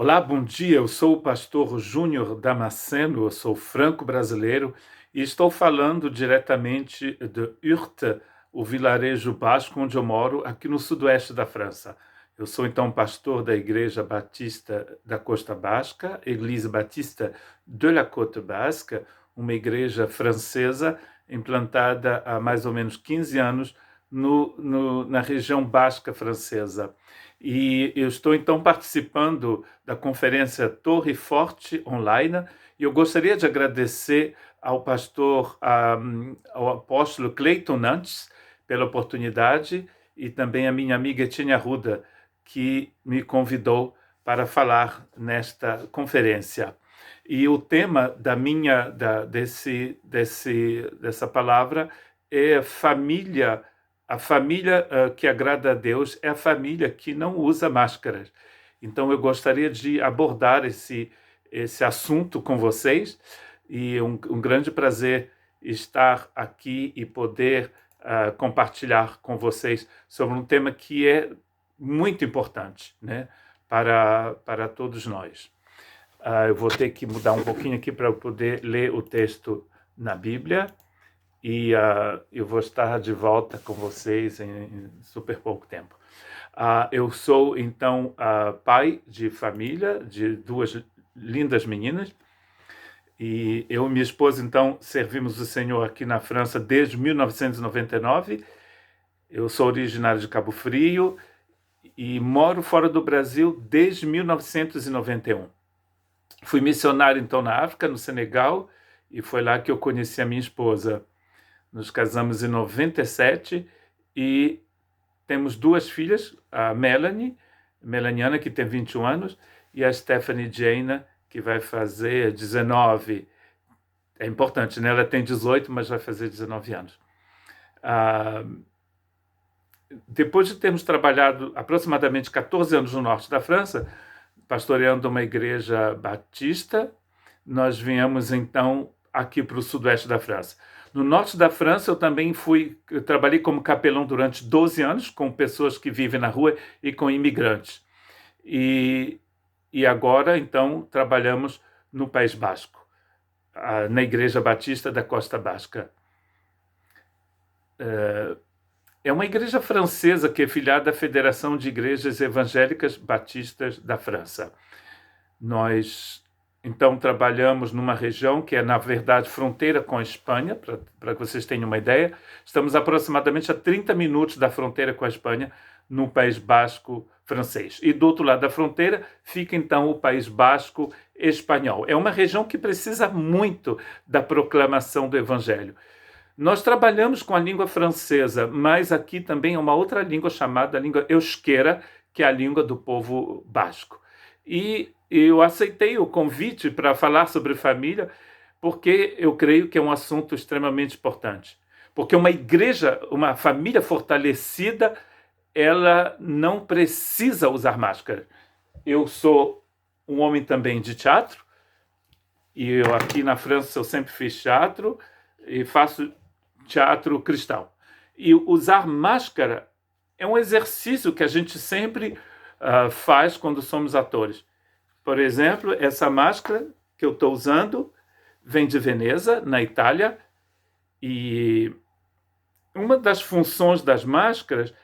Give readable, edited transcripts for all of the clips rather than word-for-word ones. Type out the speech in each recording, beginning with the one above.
Olá, bom dia. Eu sou o pastor Júnior Damasceno, eu sou franco-brasileiro e estou falando diretamente de Urte, o vilarejo basco onde eu moro, aqui no sudoeste da França. Eu sou então pastor da Igreja Batista da Costa Basca, Église Baptiste de la Côte Basque, uma igreja francesa implantada há mais ou menos 15 anos na região basca francesa. E eu estou então participando da conferência Torre Forte Online e eu gostaria de agradecer ao pastor, ao apóstolo Cleiton Nantes pela oportunidade e também a minha amiga Etienne Arruda, que me convidou para falar nesta conferência. E o tema dessa palavra é família. A família que agrada a Deus é a família que não usa máscaras. Então eu gostaria de abordar esse assunto com vocês e um grande prazer estar aqui e poder compartilhar com vocês sobre um tema que é muito importante, né, para todos nós. Eu vou ter que mudar um pouquinho aqui para eu poder ler o texto na Bíblia e eu vou estar de volta com vocês em super pouco tempo. Eu sou, então, pai de família, de duas lindas meninas, e eu e minha esposa, então, servimos o Senhor aqui na França desde 1999. Eu sou originário de Cabo Frio e moro fora do Brasil desde 1991. Fui missionário, então, na África, no Senegal, e foi lá que eu conheci a minha esposa. Nos casamos em 97 e temos duas filhas, a Melaniana, que tem 21 anos, e a Stephanie Jane, que vai fazer 19. É importante, né? Ela tem 18, mas vai fazer 19 anos. Depois de termos trabalhado aproximadamente 14 anos no norte da França, pastoreando uma igreja batista, nós viemos então aqui para o sudoeste da França. No norte da França, eu trabalhei como capelão durante 12 anos com pessoas que vivem na rua e com imigrantes. E agora, então, trabalhamos no País Basco, na Igreja Batista da Costa Basca. É uma igreja francesa que é filiada à Federação de Igrejas Evangélicas Batistas da França. Nós então trabalhamos numa região que é, na verdade, fronteira com a Espanha, para que vocês tenham uma ideia. Estamos aproximadamente a 30 minutos da fronteira com a Espanha, no País Basco francês. E do outro lado da fronteira fica então o País Basco espanhol. É uma região que precisa muito da proclamação do Evangelho. Nós trabalhamos com a língua francesa, mas aqui também é uma outra língua chamada língua euskera, que é a língua do povo basco. E eu aceitei o convite para falar sobre família, porque eu creio que é um assunto extremamente importante. Porque uma igreja, uma família fortalecida, ela não precisa usar máscara. Eu sou um homem também de teatro, e eu aqui na França eu sempre fiz teatro, e faço teatro cristão. E usar máscara é um exercício que a gente sempre faz quando somos atores. Por exemplo, essa máscara que eu estou usando vem de Veneza, na Itália, e uma das funções das máscaras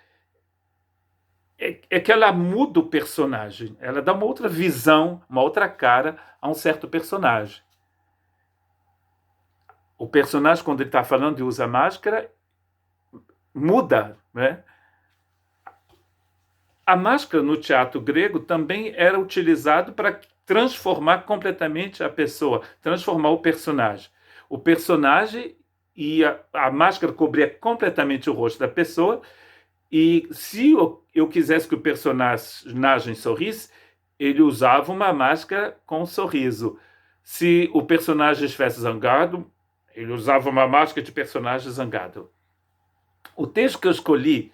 é que ela muda o personagem, ela dá uma outra visão, uma outra cara a um certo personagem. O personagem, quando ele está falando e usa máscara, muda, né? A máscara no teatro grego também era utilizado para transformar completamente a pessoa, transformar o personagem. O personagem e a máscara cobria completamente o rosto da pessoa, e se eu quisesse que o personagem sorrisse, ele usava uma máscara com um sorriso. Se o personagem estivesse zangado, ele usava uma máscara de personagem zangado. O texto que eu escolhi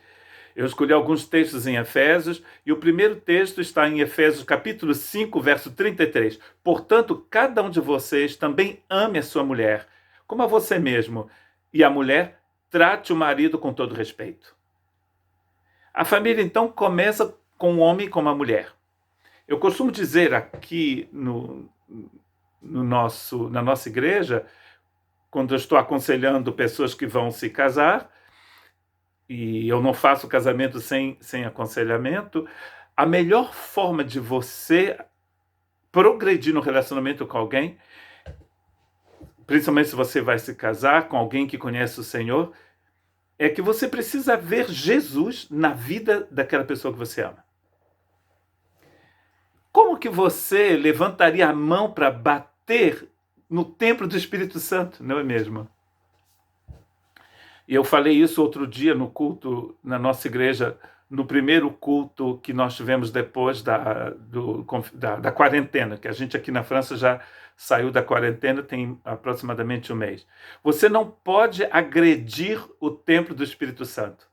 alguns textos em Efésios, e o primeiro texto está em Efésios capítulo 5, verso 33. Portanto, cada um de vocês também ame a sua mulher, como a você mesmo, e a mulher trate o marido com todo respeito. A família, então, começa com o homem e com a mulher. Eu costumo dizer aqui na nossa igreja, quando eu estou aconselhando pessoas que vão se casar, e eu não faço casamento sem aconselhamento, a melhor forma de você progredir no relacionamento com alguém, principalmente se você vai se casar com alguém que conhece o Senhor, é que você precisa ver Jesus na vida daquela pessoa que você ama. Como que você levantaria a mão para bater no templo do Espírito Santo, não é mesmo? E eu falei isso outro dia no culto, na nossa igreja, no primeiro culto que nós tivemos depois da quarentena, que a gente aqui na França já saiu da quarentena tem aproximadamente um mês. Você não pode agredir o templo do Espírito Santo.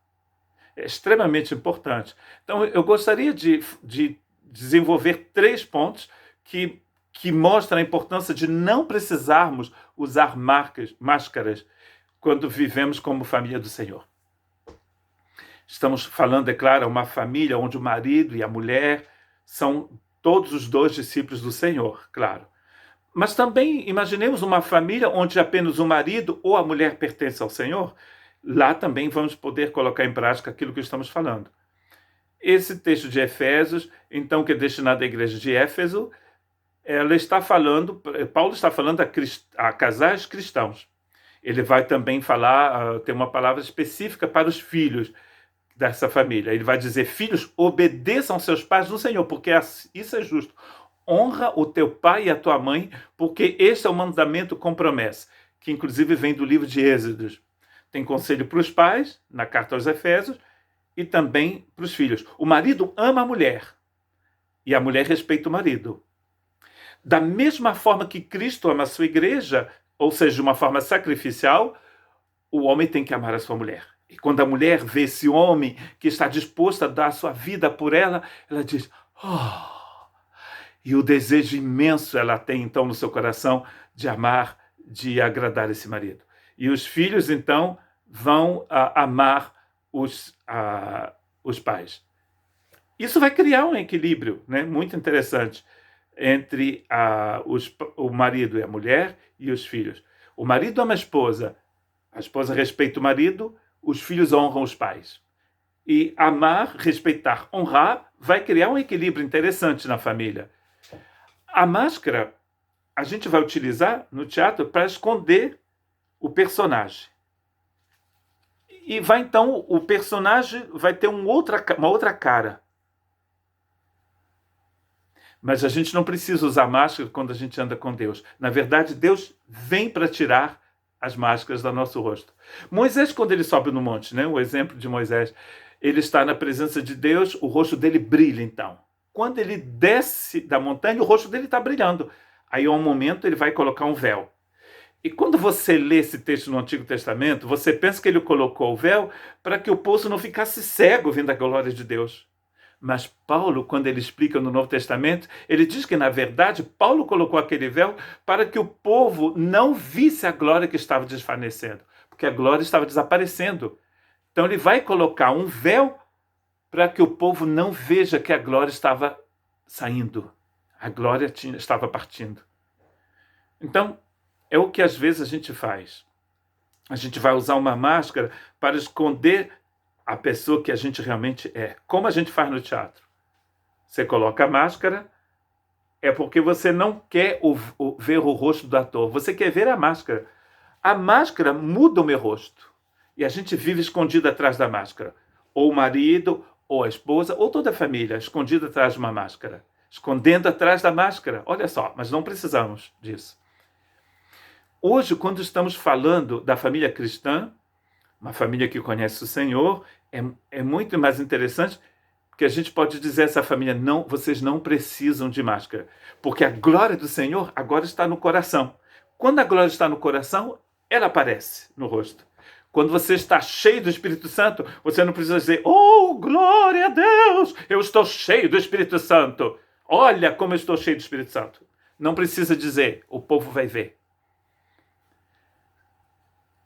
É extremamente importante. Então, eu gostaria de desenvolver 3 pontos que mostram a importância de não precisarmos usar máscaras quando vivemos como família do Senhor. Estamos falando, é claro, uma família onde o marido e a mulher são todos os 2 discípulos do Senhor, claro. Mas também imaginemos uma família onde apenas o marido ou a mulher pertence ao Senhor. Lá também vamos poder colocar em prática aquilo que estamos falando. Esse texto de Efésios, então, que é destinado à igreja de Éfeso, Paulo está falando a casais cristãos. Ele vai também falar, ter uma palavra específica para os filhos dessa família. Ele vai dizer: filhos, obedeçam aos seus pais no Senhor, porque isso é justo. Honra o teu pai e a tua mãe, porque este é o mandamento com promessa, que inclusive vem do livro de Êxodos. Tem conselho para os pais, na carta aos Efésios, e também para os filhos. O marido ama a mulher, e a mulher respeita o marido. Da mesma forma que Cristo ama a sua igreja, ou seja, de uma forma sacrificial, o homem tem que amar a sua mulher. E quando a mulher vê esse homem que está disposto a dar a sua vida por ela, ela diz: oh! E o desejo imenso ela tem, então, no seu coração de amar, de agradar esse marido. E os filhos, então, vão amar os pais. Isso vai criar um equilíbrio, né, muito interessante entre o marido e a mulher e os filhos. O marido ama a esposa respeita o marido, os filhos honram os pais. E amar, respeitar, honrar vai criar um equilíbrio interessante na família. A máscara a gente vai utilizar no teatro para esconder o personagem. E o personagem vai ter uma outra cara. Mas a gente não precisa usar máscara quando a gente anda com Deus. Na verdade, Deus vem para tirar as máscaras do nosso rosto. Moisés, quando ele sobe no monte, né? O exemplo de Moisés, ele está na presença de Deus, o rosto dele brilha, então. Quando ele desce da montanha, o rosto dele está brilhando. Aí, a um momento, ele vai colocar um véu. E quando você lê esse texto no Antigo Testamento, você pensa que ele colocou o véu para que o povo não ficasse cego vendo a glória de Deus. Mas Paulo, quando ele explica no Novo Testamento, ele diz que, na verdade, Paulo colocou aquele véu para que o povo não visse a glória que estava desvanecendo, porque a glória estava desaparecendo. Então ele vai colocar um véu para que o povo não veja que a glória estava saindo, a glória estava partindo. Então, é o que às vezes a gente faz. A gente vai usar uma máscara para esconder a pessoa que a gente realmente é. Como a gente faz no teatro. Você coloca a máscara, é porque você não quer ver o rosto do ator. Você quer ver a máscara. A máscara muda o meu rosto. E a gente vive escondido atrás da máscara. Ou o marido, ou a esposa, ou toda a família, escondida atrás de uma máscara. Escondendo atrás da máscara. Olha só, mas não precisamos disso. Hoje, quando estamos falando da família cristã, uma família que conhece o Senhor, é muito mais interessante, porque a gente pode dizer a essa família: não, vocês não precisam de máscara, porque a glória do Senhor agora está no coração. Quando a glória está no coração, ela aparece no rosto. Quando você está cheio do Espírito Santo, você não precisa dizer: oh, glória a Deus, eu estou cheio do Espírito Santo. Olha como eu estou cheio do Espírito Santo. Não precisa dizer, o povo vai ver.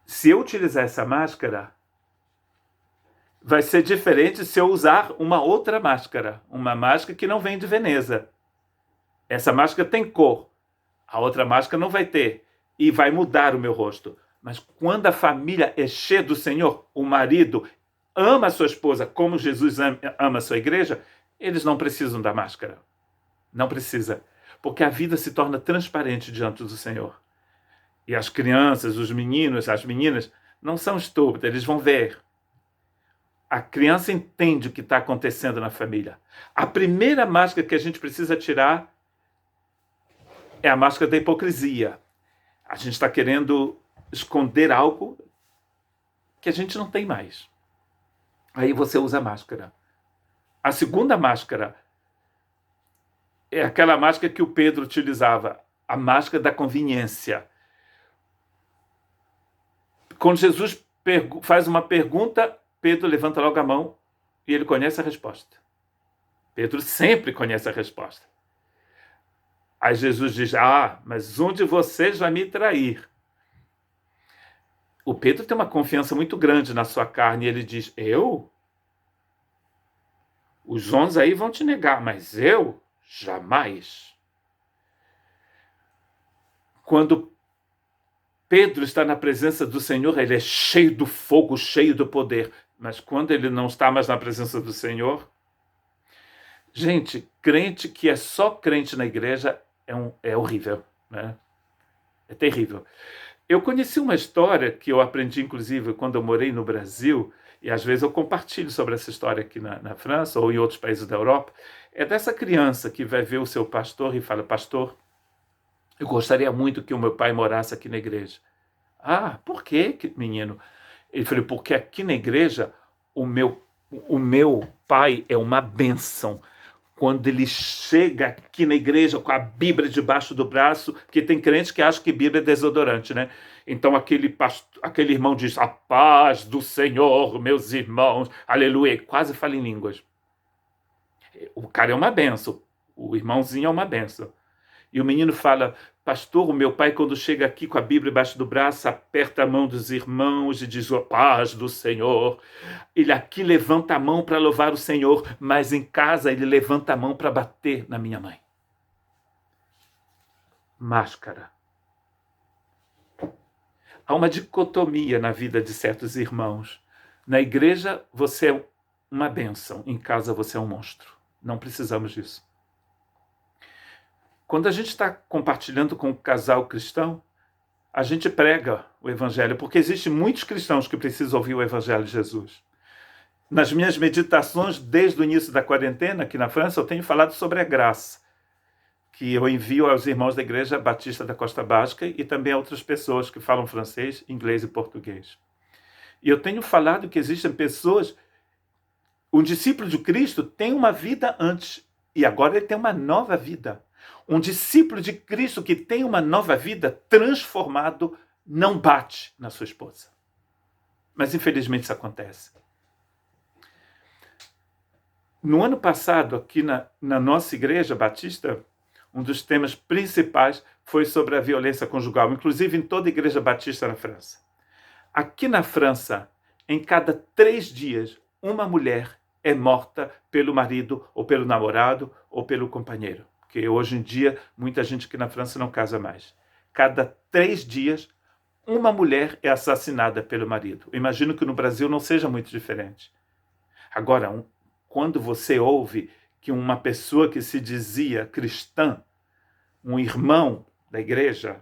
Se eu utilizar essa máscara, vai ser diferente se eu usar uma outra máscara, uma máscara que não vem de Veneza. Essa máscara tem cor, a outra máscara não vai ter, e vai mudar o meu rosto. Mas quando a família é cheia do Senhor, o marido ama a sua esposa como Jesus ama a sua igreja, eles não precisam da máscara. Não precisa. Porque a vida se torna transparente diante do Senhor. E as crianças, os meninos, as meninas, não são estúpidos, eles vão ver. A criança entende o que está acontecendo na família. A primeira máscara que a gente precisa tirar é a máscara da hipocrisia. A gente está querendo esconder algo que a gente não tem mais. Aí você usa a máscara. A segunda máscara é aquela máscara que o Pedro utilizava, a máscara da conveniência. Quando Jesus faz uma pergunta, Pedro levanta logo a mão e ele conhece a resposta. Pedro sempre conhece a resposta. Aí Jesus diz, mas um de vocês vai me trair. O Pedro tem uma confiança muito grande na sua carne e ele diz, eu? Os 11 aí vão te negar, mas eu? Jamais. Quando Pedro está na presença do Senhor, ele é cheio do fogo, cheio do poder. Mas quando ele não está mais na presença do Senhor... Gente, crente que é só crente na igreja é horrível, né? É terrível. Eu conheci uma história que eu aprendi, inclusive, quando eu morei no Brasil, e às vezes eu compartilho sobre essa história aqui na França ou em outros países da Europa. É dessa criança que vai ver o seu pastor e fala, pastor, eu gostaria muito que o meu pai morasse aqui na igreja. Por quê, menino? Ele falou, porque aqui na igreja o meu pai é uma bênção. Quando ele chega aqui na igreja com a Bíblia debaixo do braço, porque tem crente que acha que Bíblia é desodorante, né? Então aquele irmão diz, a paz do Senhor, meus irmãos, aleluia, quase fala em línguas. O cara é uma benção, o irmãozinho é uma benção. E o menino fala, pastor, o meu pai quando chega aqui com a Bíblia debaixo do braço, aperta a mão dos irmãos e diz, a paz do Senhor. Ele aqui levanta a mão para louvar o Senhor, mas em casa ele levanta a mão para bater na minha mãe. Máscara. Há uma dicotomia na vida de certos irmãos. Na igreja você é uma bênção, em casa você é um monstro. Não precisamos disso. Quando a gente está compartilhando com um casal cristão, a gente prega o evangelho, porque existem muitos cristãos que precisam ouvir o evangelho de Jesus. Nas minhas meditações, desde o início da quarentena, aqui na França, eu tenho falado sobre a graça, que eu envio aos irmãos da Igreja Batista da Costa Basca e também a outras pessoas que falam francês, inglês e português. E eu tenho falado que existem pessoas... Um discípulo de Cristo tem uma vida antes e agora ele tem uma nova vida. Um discípulo de Cristo que tem uma nova vida transformado não bate na sua esposa. Mas infelizmente isso acontece. No ano passado, aqui na nossa igreja batista, um dos temas principais foi sobre a violência conjugal, inclusive em toda a igreja batista na França. Aqui na França, em cada 3 dias, uma mulher é morta pelo marido, ou pelo namorado, ou pelo companheiro. Porque hoje em dia, muita gente aqui na França não casa mais. Cada 3 dias, uma mulher é assassinada pelo marido. Imagino que no Brasil não seja muito diferente. Agora, quando você ouve que uma pessoa que se dizia cristã, um irmão da igreja,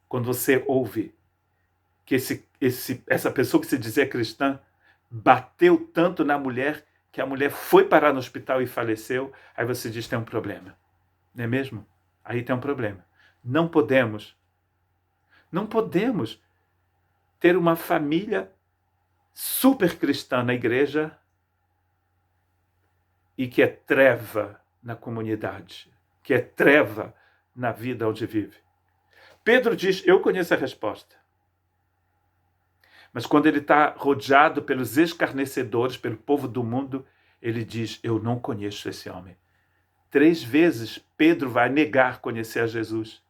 quando você ouve que essa pessoa que se dizia cristã bateu tanto na mulher que a mulher foi parar no hospital e faleceu, aí você diz que tem um problema. Não é mesmo? Aí tem um problema. Não podemos ter uma família super cristã na igreja e que é treva na comunidade, que é treva na vida onde vive. Pedro diz, eu conheço a resposta. Mas quando ele está rodeado pelos escarnecedores, pelo povo do mundo, ele diz, eu não conheço esse homem. 3 vezes Pedro vai negar conhecer a Jesus.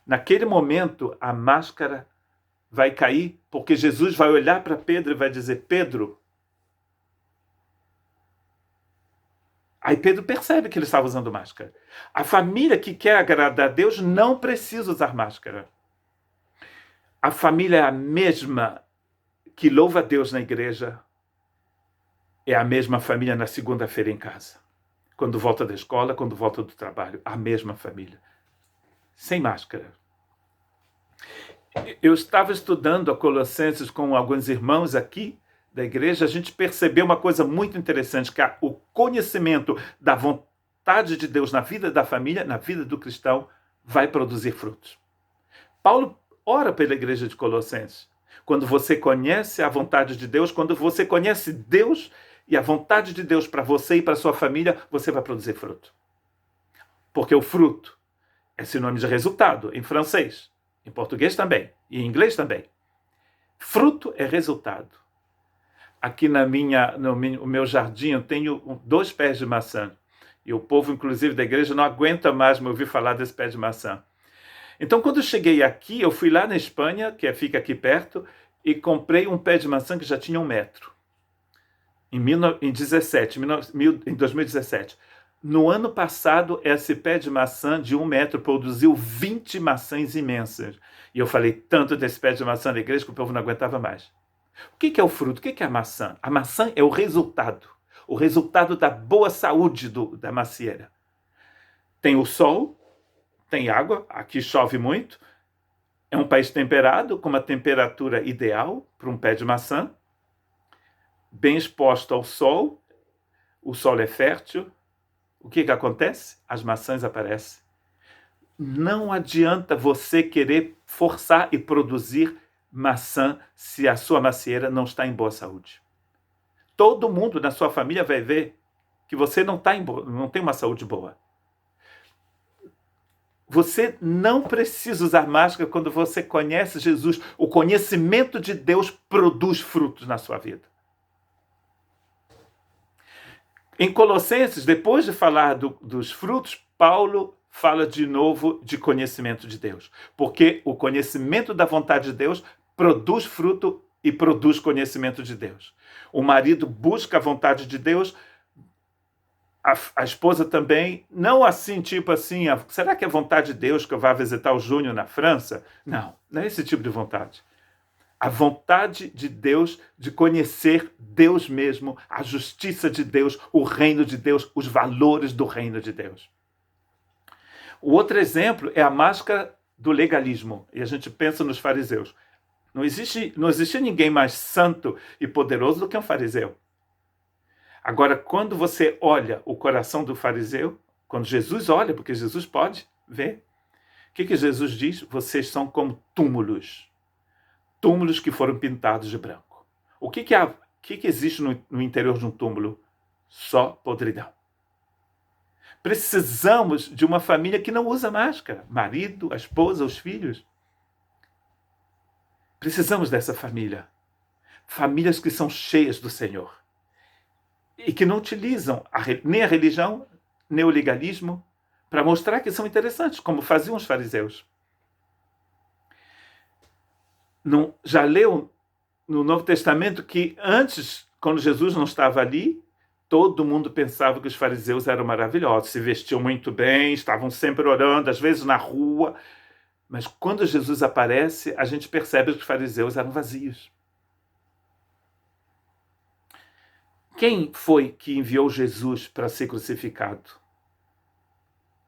Naquele momento, a máscara vai cair, porque Jesus vai olhar para Pedro e vai dizer, Pedro, Aí Pedro percebe que ele estava usando máscara. A família que quer agradar a Deus não precisa usar máscara. A família é a mesma que louva a Deus na igreja, é a mesma família na segunda-feira em casa. Quando volta da escola, quando volta do trabalho. A mesma família. Sem máscara. Eu estava estudando a Colossenses com alguns irmãos aqui da igreja. A gente percebeu uma coisa muito interessante, que o conhecimento da vontade de Deus na vida da família, na vida do cristão, vai produzir frutos. Paulo ora pela igreja de Colossenses. Quando você conhece a vontade de Deus, quando você conhece Deus e a vontade de Deus para você e para sua família, você vai produzir fruto. Porque o fruto é sinônimo de resultado em francês, em português também e em inglês também. Fruto é resultado. Aqui no meu jardim eu tenho 2 pés de maçã. E o povo, inclusive da igreja, não aguenta mais me ouvir falar desse pé de maçã. Então, quando eu cheguei aqui, eu fui lá na Espanha, que fica aqui perto, e comprei um pé de maçã que já tinha 1 metro. Em 2017. No ano passado, esse pé de maçã de 1 metro produziu 20 maçãs imensas. E eu falei tanto desse pé de maçã na igreja que o povo não aguentava mais. O que é o fruto? O que é a maçã? A maçã é o resultado da boa saúde da macieira. Tem o sol, tem água, aqui chove muito, é um país temperado, com uma temperatura ideal para um pé de maçã, bem exposto ao sol, o solo é fértil. O que acontece? As maçãs aparecem. Não adianta você querer forçar e produzir maçã se a sua macieira não está em boa saúde. Todo mundo na sua família vai ver que você não tem uma saúde boa. Você não precisa usar máscara quando você conhece Jesus. O conhecimento de Deus produz frutos na sua vida. Em Colossenses, depois de falar dos frutos, Paulo fala de novo de conhecimento de Deus. Porque o conhecimento da vontade de Deus produz fruto e produz conhecimento de Deus. O marido busca a vontade de Deus, a esposa também, não assim, tipo assim, será que é vontade de Deus que eu vá visitar o Júnior na França? Não é esse tipo de vontade. A vontade de Deus de conhecer Deus mesmo, a justiça de Deus, o reino de Deus, os valores do reino de Deus. O outro exemplo é a máscara do legalismo. E a gente pensa nos fariseus. Não existia ninguém mais santo e poderoso do que um fariseu. Agora, quando você olha o coração do fariseu, quando Jesus olha, porque Jesus pode ver, o que Jesus diz? Vocês são como túmulos. Túmulos que foram pintados de branco. O que existe no interior de um túmulo? Só podridão. Precisamos de uma família que não usa máscara. Marido, a esposa, os filhos. Precisamos dessa família. Famílias que são cheias do Senhor. E que não utilizam nem a religião, nem o legalismo, para mostrar que são interessantes, como faziam os fariseus. Já leu no Novo Testamento que antes, quando Jesus não estava ali, todo mundo pensava que os fariseus eram maravilhosos, se vestiam muito bem, estavam sempre orando, às vezes na rua. Mas quando Jesus aparece, a gente percebe que os fariseus eram vazios. Quem foi que enviou Jesus para ser crucificado?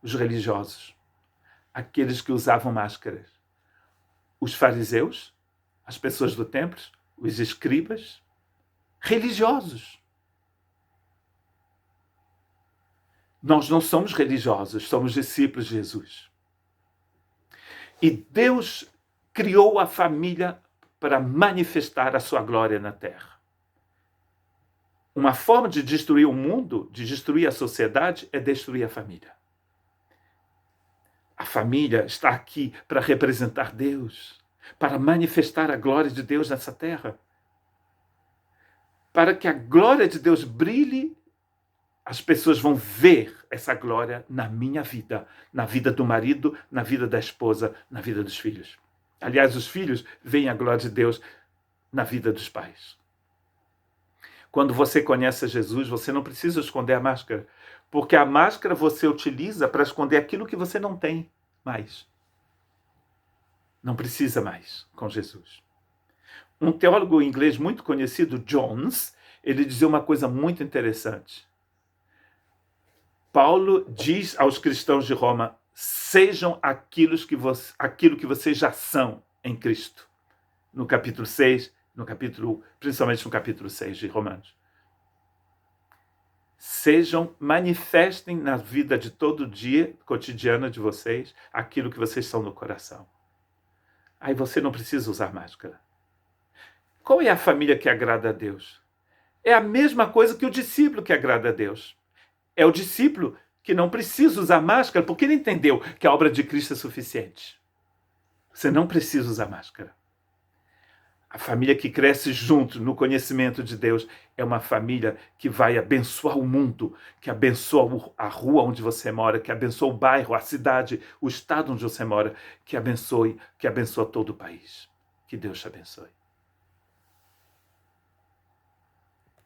Os religiosos. Aqueles que usavam máscaras. Os fariseus, as pessoas do templo, os escribas, religiosos. Nós não somos religiosos, somos discípulos de Jesus. E Deus criou a família para manifestar a sua glória na terra. Uma forma de destruir o mundo, de destruir a sociedade, é destruir a família. A família está aqui para representar Deus, para manifestar a glória de Deus nessa terra. Para que a glória de Deus brilhe, as pessoas vão ver essa glória na minha vida, na vida do marido, na vida da esposa, na vida dos filhos. Aliás, os filhos veem a glória de Deus na vida dos pais. Quando você conhece Jesus, você não precisa esconder a máscara, Porque a máscara você utiliza para esconder aquilo que você não tem mais. Não precisa mais com Jesus. Um teólogo inglês muito conhecido, Jones, ele dizia uma coisa muito interessante. Paulo diz aos cristãos de Roma: sejam aquilo que vocês já são em Cristo. No capítulo 6, principalmente no capítulo 6 de Romanos. Manifestem na vida de todo dia, cotidiana de vocês, aquilo que vocês são no coração. Aí você não precisa usar máscara. Qual é a família que agrada a Deus? É a mesma coisa que o discípulo que agrada a Deus. É o discípulo que não precisa usar máscara porque ele entendeu que a obra de Cristo é suficiente. Você não precisa usar máscara. A família que cresce junto no conhecimento de Deus é uma família que vai abençoar o mundo, que abençoa a rua onde você mora, que abençoa o bairro, a cidade, o estado onde você mora, que abençoa todo o país. Que Deus te abençoe.